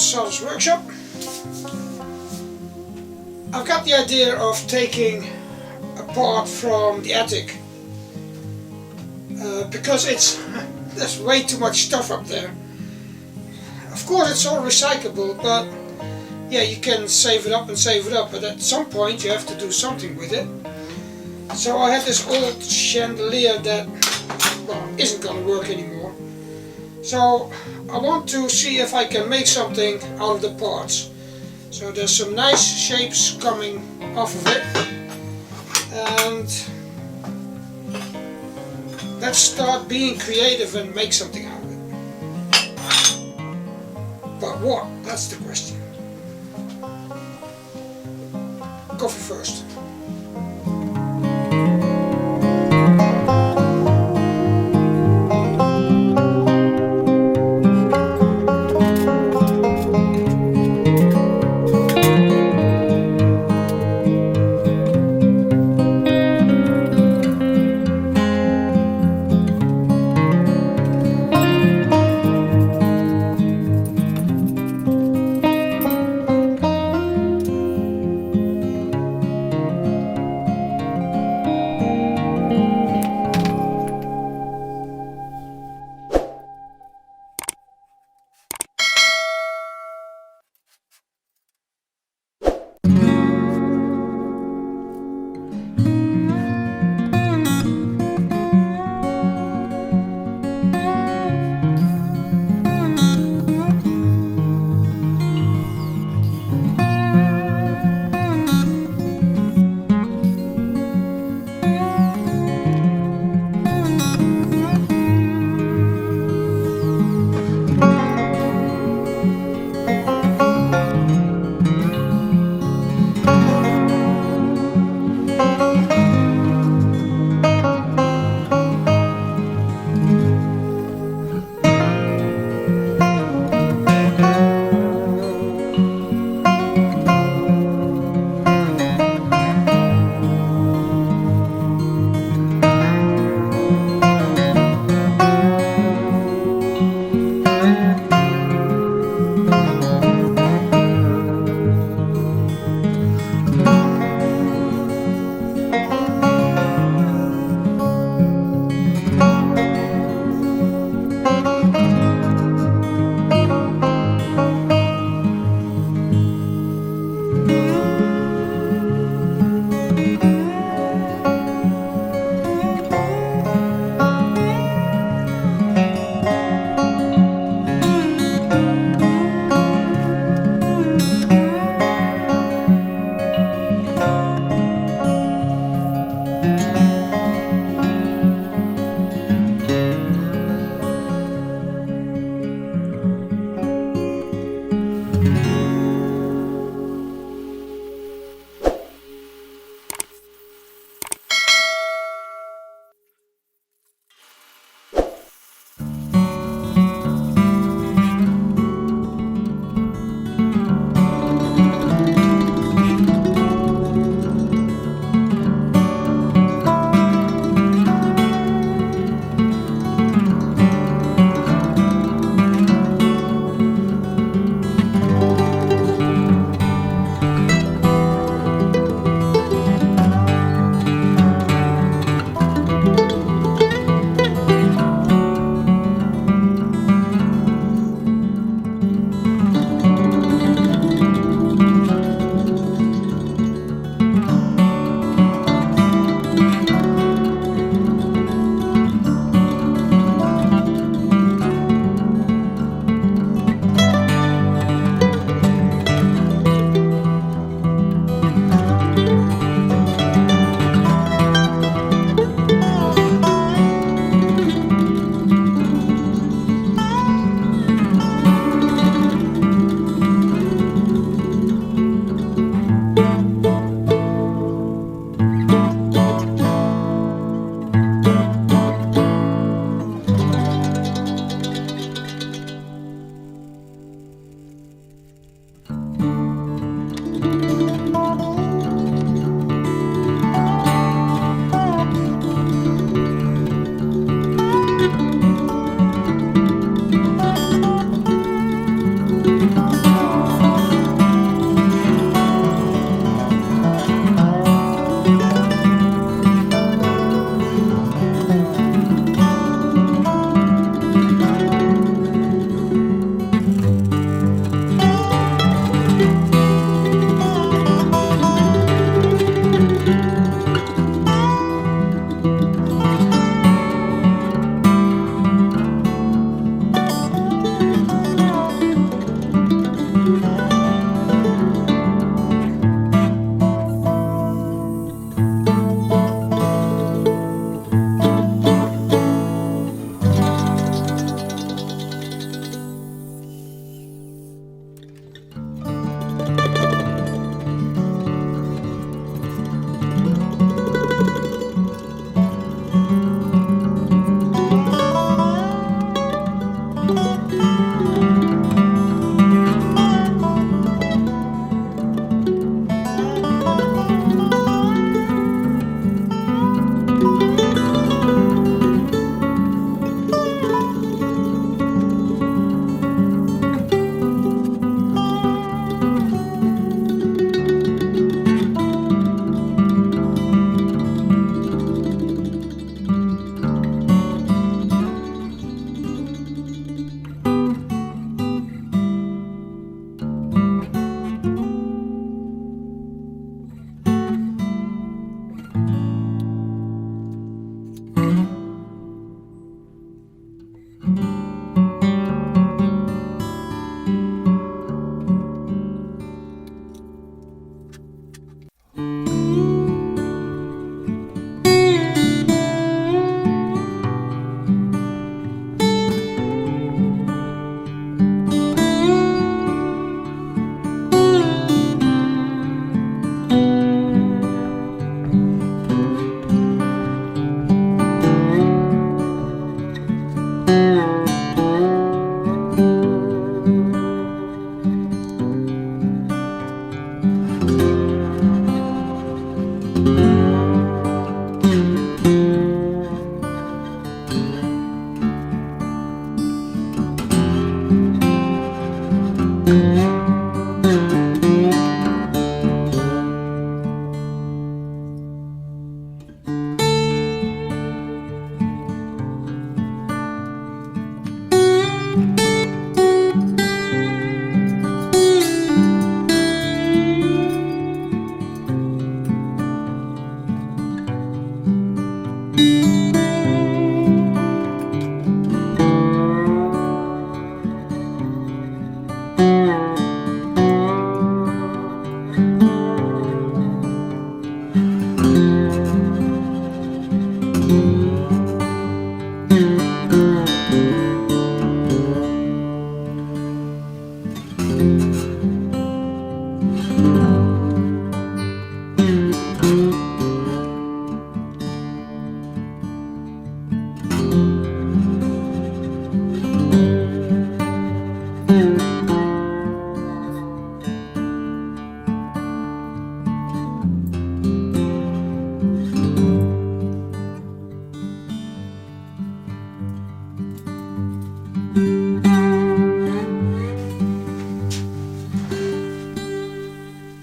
Just Sawdust workshop. I've got the idea of taking apart from the attic because there's way too much stuff up there. Of course it's all recyclable, but yeah, you can save it up and save it up, but at some point you have to do something with it. So I had this old chandelier that, well, isn't gonna work anymore. So I want to see if I can make something out of the parts. So there's some nice shapes coming off of it, and let's start being creative and make something out of it. But what? That's the question. Coffee first.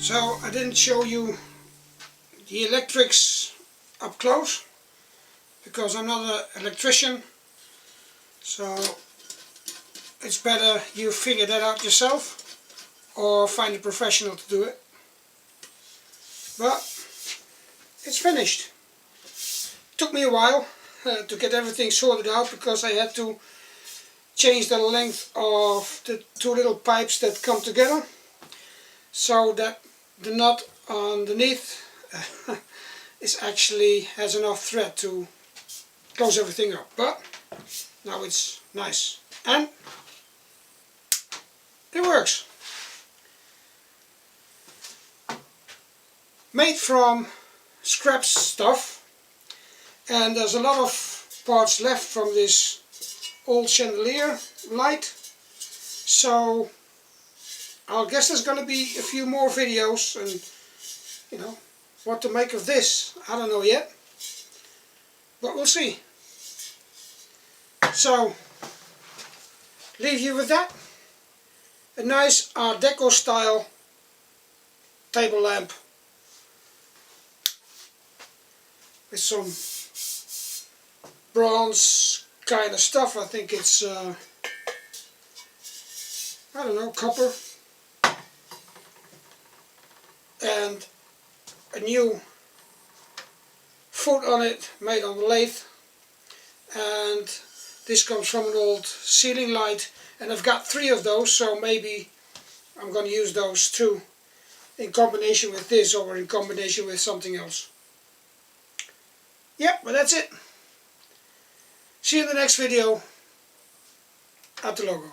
So I didn't show you the electrics up close because I'm not an electrician, so it's better you figure that out yourself or find a professional to do it. But it's finished. Took me a while to get everything sorted out because I had to change the length of the two little pipes that come together so that the nut underneath has enough thread to close everything up. But now it's nice and it works. Made from scrap stuff, and there's a lot of parts left from this old chandelier light, so I guess there's going to be a few more videos, and you know what to make of this, I don't know yet, but we'll see. So leave you with that, a nice Art Deco style table lamp with some bronze kind of stuff. I think it's I don't know, copper, and a new foot on it made on the lathe, and this comes from an old ceiling light, and I've got 3 of those, so maybe I'm going to use those too in combination with this or in combination with something else. Yep, but that's it. See you in the next video at the logo.